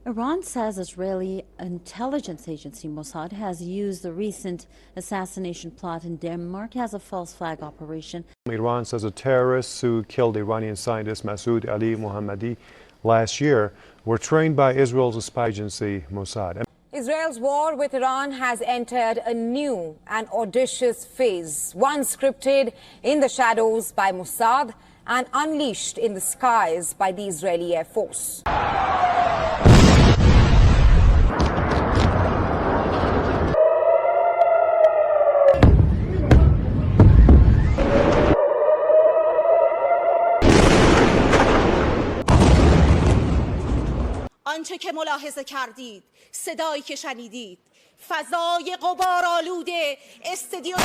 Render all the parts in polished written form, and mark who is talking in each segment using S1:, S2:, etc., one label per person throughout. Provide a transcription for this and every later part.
S1: Iran says Israeli intelligence agency Mossad has used the recent assassination plot in Denmark as a false flag operation.
S2: Iran says the terrorists who killed Iranian scientist Masoud Ali Mohammadi last year were trained by Israel's spy agency Mossad.
S3: Israel's war with Iran has entered a new and audacious phase, one scripted in the shadows by Mossad and unleashed in the skies by the Israeli Air Force.
S4: آنچه که ملاحظه کردید، صدایی که شنیدید، فضای غبارآلود استودیو.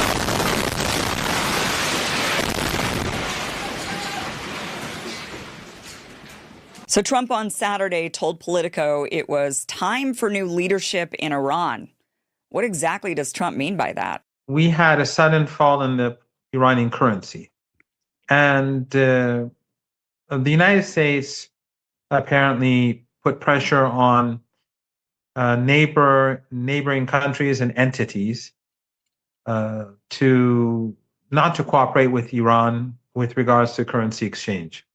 S5: So Trump on Saturday told Politico it was time for new leadership in Iran. What exactly does Trump mean by that?
S6: We had a sudden fall in the Iranian currency. And the United States apparently put pressure on neighboring countries and entities to not to cooperate with Iran with regards to currency exchange.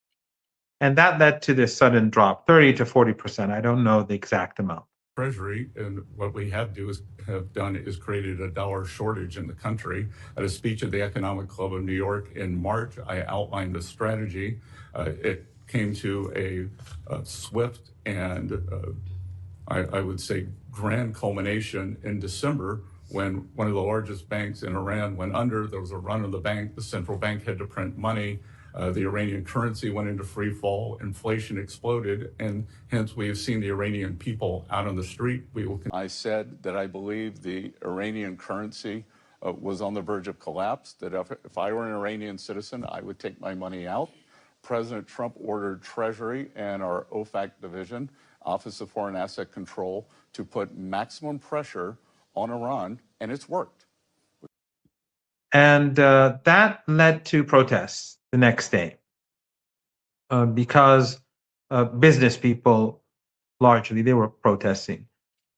S6: And that led to this sudden drop, 30 to 40%. I don't know the exact amount.
S7: Treasury, and what we have done is created a dollar shortage in the country. At a speech at the Economic Club of New York in March, I outlined a strategy. It came to a swift and I would say grand culmination in December when one of the largest banks in Iran went under. There was a run on the bank. The central bank had to print money. The Iranian currency went into free fall. Inflation exploded, and hence we have seen the Iranian people out on the street. I said that I believe the Iranian currency was on the verge of collapse, that if I were an Iranian citizen, I would take my money out. President Trump ordered Treasury and our OFAC division, Office of Foreign Asset Control, to put maximum pressure on Iran, and it's worked.
S6: And that led to protests the next day because business people, largely, they were protesting,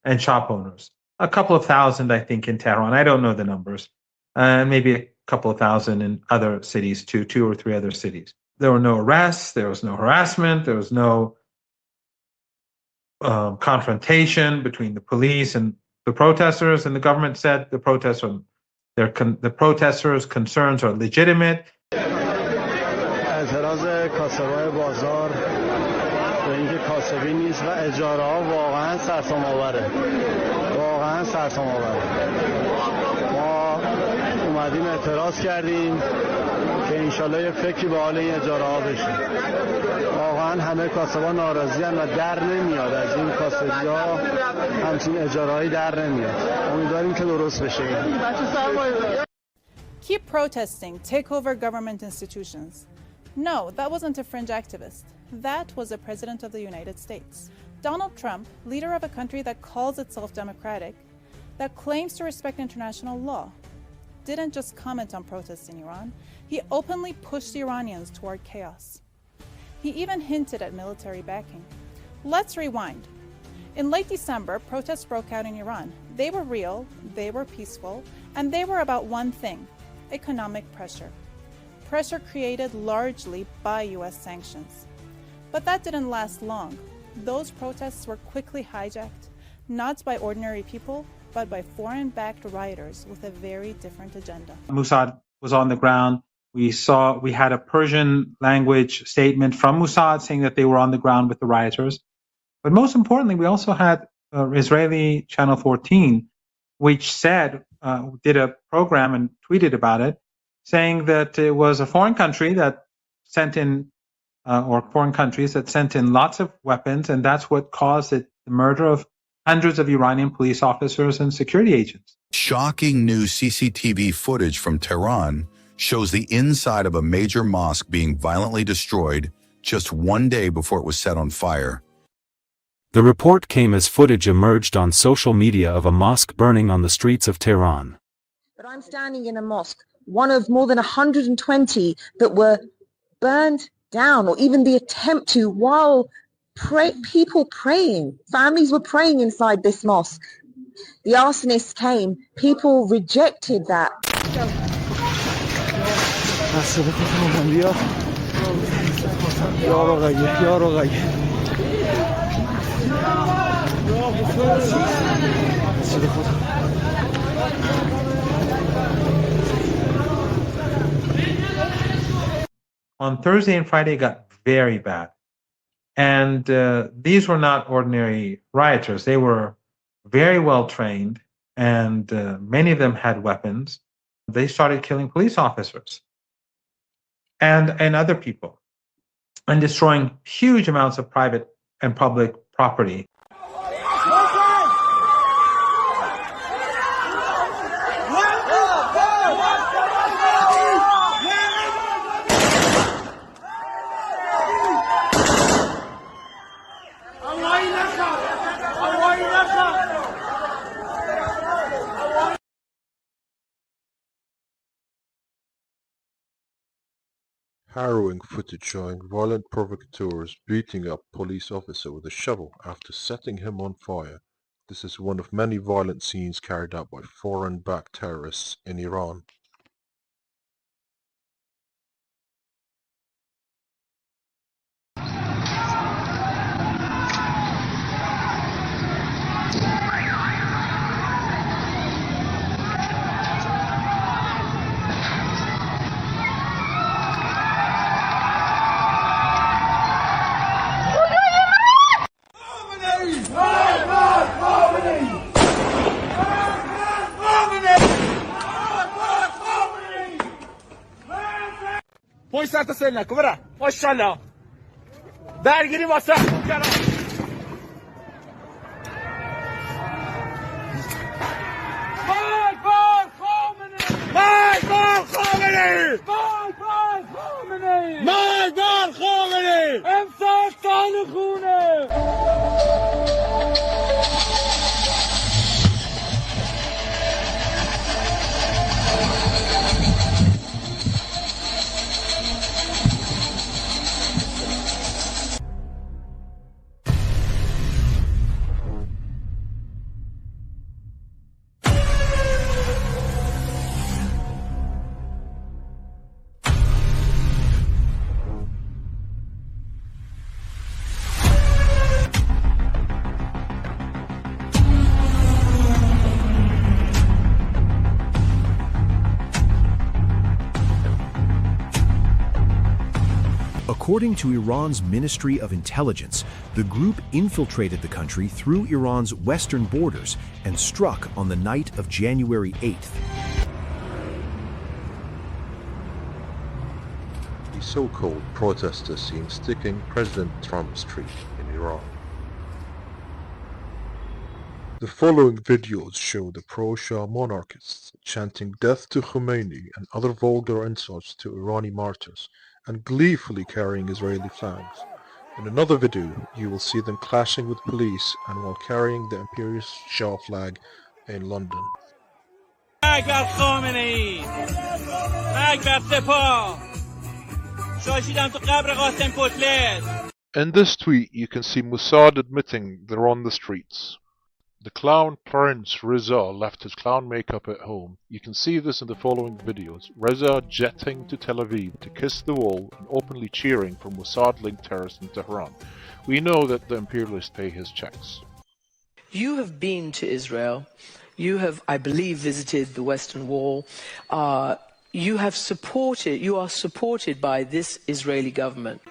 S6: and shop owners. A couple of thousand, I think, in Tehran. I don't know the numbers. And maybe a couple of thousand in other cities too, 2 or 3 other cities. There were no arrests. There was no harassment. There was no confrontation between the police and the protesters. And the government said the protesters' concerns are legitimate.
S8: اعتراض کاسبای بازار به اینکه کاسبی نیست و اجاره ها واقعا سرسام آوره. واقعا سرسام آوره. ما اومدیم اعتراض کردیم که انشالله یه فکری به حال این اجاره ها بشه. واقعا همه کاسبا ناراضی هستند و در نمیاد از این کاسبی ها همچین اجاره هایی در نمیاد. امیدواریم که درست بشه.
S9: Keep protesting, take over government institutions. No, that wasn't a fringe activist. That was the President of the United States. Donald Trump, leader of a country that calls itself democratic, that claims to respect international law, didn't just comment on protests in Iran, he openly pushed Iranians toward chaos. He even hinted at military backing. Let's rewind. In late December, protests broke out in Iran. They were real, they were peaceful, and they were about one thing: economic pressure. Pressure created largely by US sanctions. But that didn't last long. Those protests were quickly hijacked, not by ordinary people, but by foreign-backed rioters with a very different agenda.
S6: Mossad was on the ground. We had a Persian language statement from Mossad saying that they were on the ground with the rioters. But most importantly, we also had Israeli Channel 14, which did a program and tweeted about it, saying that it was a foreign country that sent in, or foreign countries that sent in lots of weapons, and that's what caused the murder of hundreds of Iranian police officers and security agents.
S10: Shocking new CCTV footage from Tehran shows the inside of a major mosque being violently destroyed just one day before it was set on fire.
S11: The report came as footage emerged on social media of a mosque burning on the streets of Tehran.
S12: But I'm standing in a mosque, one of more than 120 that were burned down, or even the attempt to, while people praying. Families were praying inside this mosque. The arsonists came. People rejected that.
S6: On Thursday and Friday, it got very bad. And these were not ordinary rioters. They were very well trained, and many of them had weapons. They started killing police officers and other people, and destroying huge amounts of private and public property.
S13: Harrowing footage showing violent provocateurs beating up police officer with a shovel after setting him on fire. This is one of many violent scenes carried out by foreign-backed terrorists in Iran.
S14: پشت سر تا سل نکن برا ماشاءالله درگیری واسه امسال سال خونه.
S15: According to Iran's Ministry of Intelligence, the group infiltrated the country through Iran's western borders and struck on the night of January 8th.
S13: The so-called protesters seen sticking President Trump's tree in Iran. The following videos show the pro-Shah monarchists chanting death to Khomeini and other vulgar insults to Iranian martyrs, and gleefully carrying Israeli flags. In another video, you will see them clashing with police and while carrying the imperialist Shah flag in London. In this tweet, you can see Mossad admitting they're on the streets. The clown Prince Reza left his clown makeup at home. You can see this in the following videos. Reza jetting to Tel Aviv to kiss the wall and openly cheering for Mossad-linked terrorists in Tehran. We know that the imperialists pay his checks.
S16: You have been to Israel. You have, I believe, visited the Western Wall. You are supported by this Israeli government.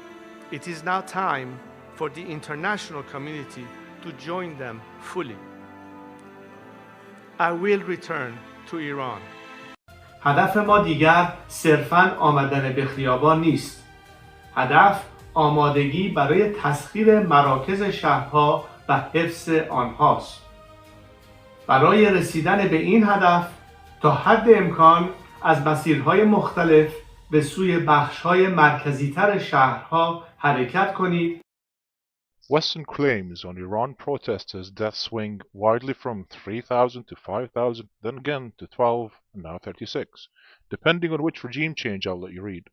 S17: It is now time for the international community to join them fully. I will return to Iran. هدف ما دیگر صرفاً آمدن به خیابان نیست. هدف آمادگی برای تسخیر مراکز شهرها و حفظ آنهاست. برای رسیدن به این هدف تا حد امکان از مسیرهای مختلف به سوی بخش‌های مرکزی‌تر شهرها حرکت کنید.
S13: Western claims on Iran protesters' deaths swing widely from 3,000 to 5,000, then again to 12, and now 36, depending on which regime change outlet you read.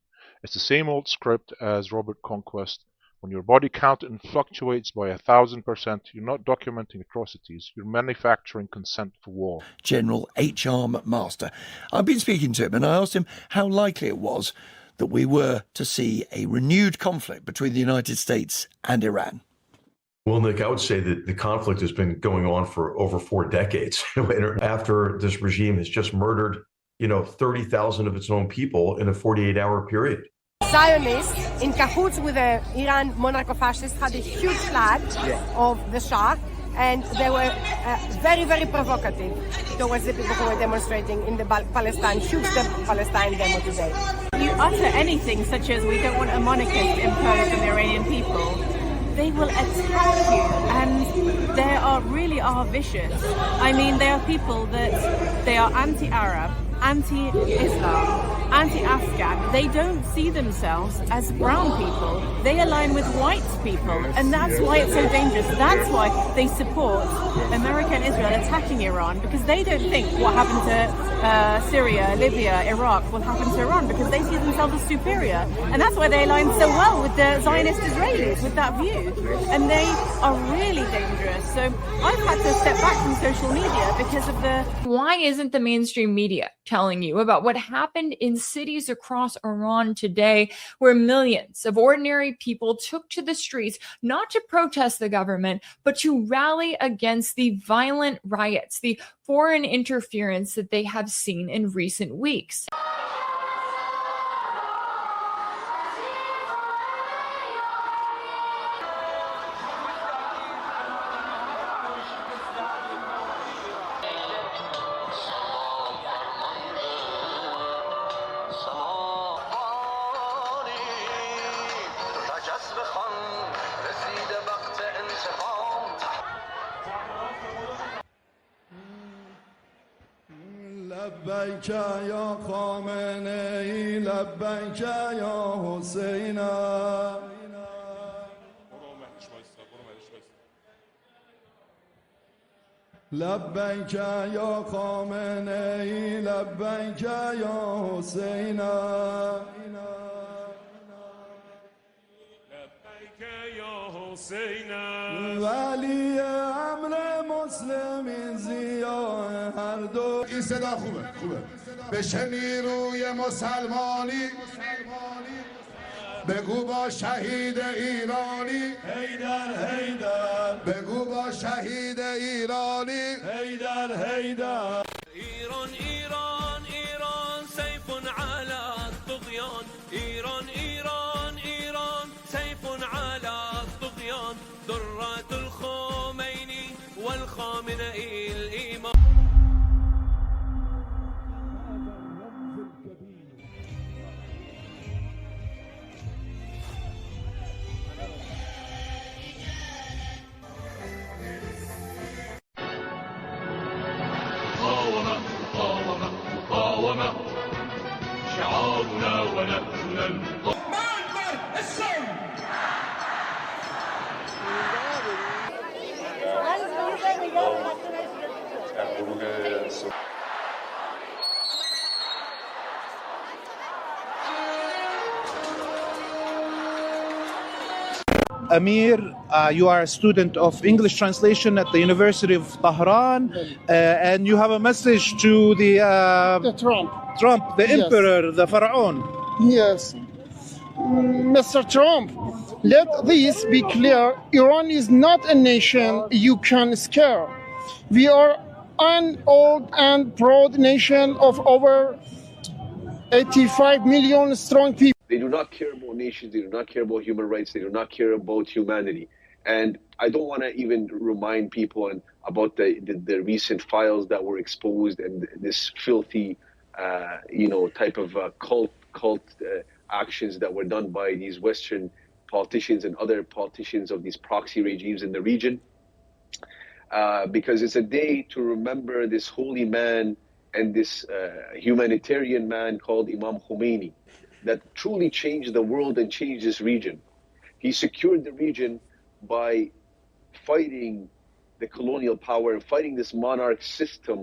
S13: It's the same old script as Robert Conquest When your body count fluctuates by 1,000%, you're not documenting atrocities, you're manufacturing consent for war.
S18: General H.R. McMaster. I've been speaking to him and I asked him how likely it was that we were to see a renewed conflict between the United States and Iran.
S19: Well, Nick, I would say that the conflict has been going on for over 4 decades. After this regime has just murdered, 30,000 of its own people in a 48-hour period.
S4: Zionists, in cahoots with the Iran Monarchists, had a huge flag of the Shah, and they were very, very provocative towards the people who were demonstrating in the Palestine, huge Palestine demo today.
S20: You utter anything such as we don't want a monarchist imposed on the Iranian people, they will attack you, and they really are vicious. I mean, they are people that they are anti-Arab, anti-Islam, anti-Afghan. They don't see themselves as brown people. They align with white people, and that's why it's so dangerous. That's why they support America and Israel attacking Iran, because they don't think what happened to Syria, Libya, Iraq will happen to Iran, because they see themselves as superior. And that's why they align so well with the Zionist Israelis, with that view. And they are really dangerous. So I've had to step back from social media because of the...
S21: Why isn't the mainstream media telling you about what happened in cities across Iran today, where millions of ordinary people took to the streets not to protest the government, but to rally against the violent riots, the foreign interference that they have seen in recent weeks?
S8: لبیک یا خامنه ای لبیک یا حسینا لبیک یا خامنه ای لبیک یا حسینا لبیک یا حسینا ولی امر مسلمین زیاه هر دو. این صدا خوبه بشه نیروی مسلمانی بگو با شهید ایرانی حیدر بگو با شهید ایرانی حیدر ایران ایران ایران سیف على الطغیان ایران ایران ایران سیف على الطغیان درات الخمینی والخامنئي الإمام. مقاومة شعارنا ونحن
S22: Amir, you are a student of English translation at the University of Tehran, and you have a message to the Trump, the emperor, the pharaoh.
S23: Yes. Mr. Trump, let this be clear. Iran is not a nation you can scare. We are an old and proud nation of over 85 million strong people.
S24: They do not care about nations. They do not care about human rights. They do not care about humanity. And I don't want to even remind people about the recent files that were exposed and this filthy, type of cult actions that were done by these Western politicians and other politicians of these proxy regimes in the region. Because it's a day to remember this holy man and this humanitarian man called Imam Khomeini, that truly changed the world and changed this region. He secured the region by fighting the colonial power and fighting this monarch system.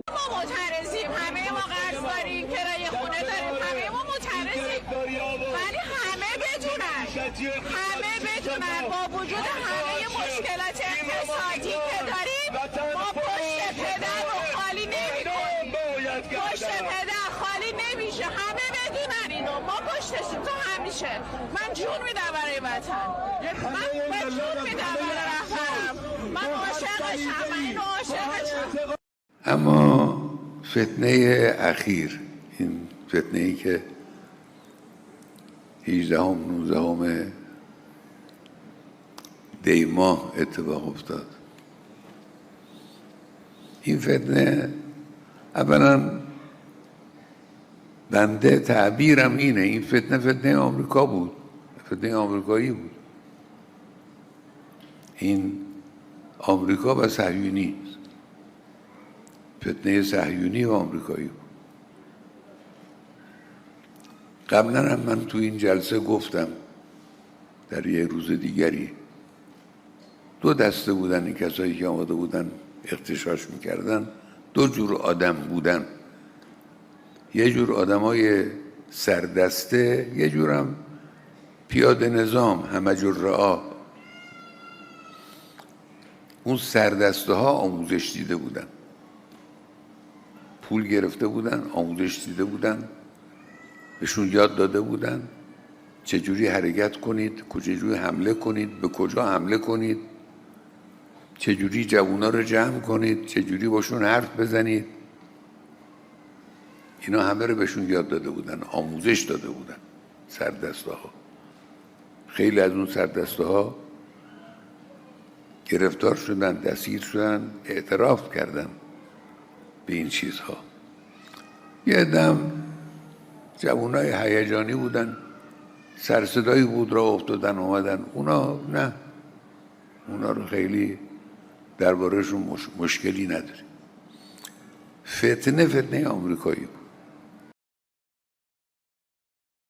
S1: من با وجود همه مشکلات اقتصادی که داریم ما پشت پدر رو خالی نمی‌کنیم. پشت پدر خالی نمیشه. همه بدونن اینو. ما پشتشیم تو همیشه. من جون میدم برای وطن. من جون میدم برای رهبرم. من عاشقشم. من اینو عاشقشم.
S2: اما فتنه اخیر، این فتنه‌ای که 18 19 دی ماه اتفاق افتاد، این فتنه اولا بنده تعبیرم اینه، این فتنه آمریکا بود، فتنه آمریکایی بود. این آمریکا و صهیونی، فتنه صهیونی و آمریکایی بود. قبلا هم من تو این جلسه گفتم در یه روز دیگری، دو دسته بودن این کسایی که آماده بودن اغتشاش میکردن، دو جور آدم بودن، یه جور آدمای سردسته، یه جورم پیاده نظام، همه جور رعا. اون سردسته ها آموزش دیده بودن، پول گرفته بودن، آموزش دیده بودن، بهشون یاد داده بودن چجوری حرکت کنید، چجوری حمله کنید، به کجا حمله کنید، چجوری جوونا رو جمع کنید، چجوری باشون حرف بزنید. اینا همه رو بهشون یاد داده بودن، آموزش داده بودن سردسته ها. خیلی از اون سردسته ها گرفتار شدن، دستگیر شدن، اعتراف کردن به این چیزها. یه دم جوانای هیجانی بودن، سرصدایی بود را افتادن اومدن. اونا نه، اونا رو خیلی دربارهشون مشکلی نداریم. فتنه آمریکایی بود.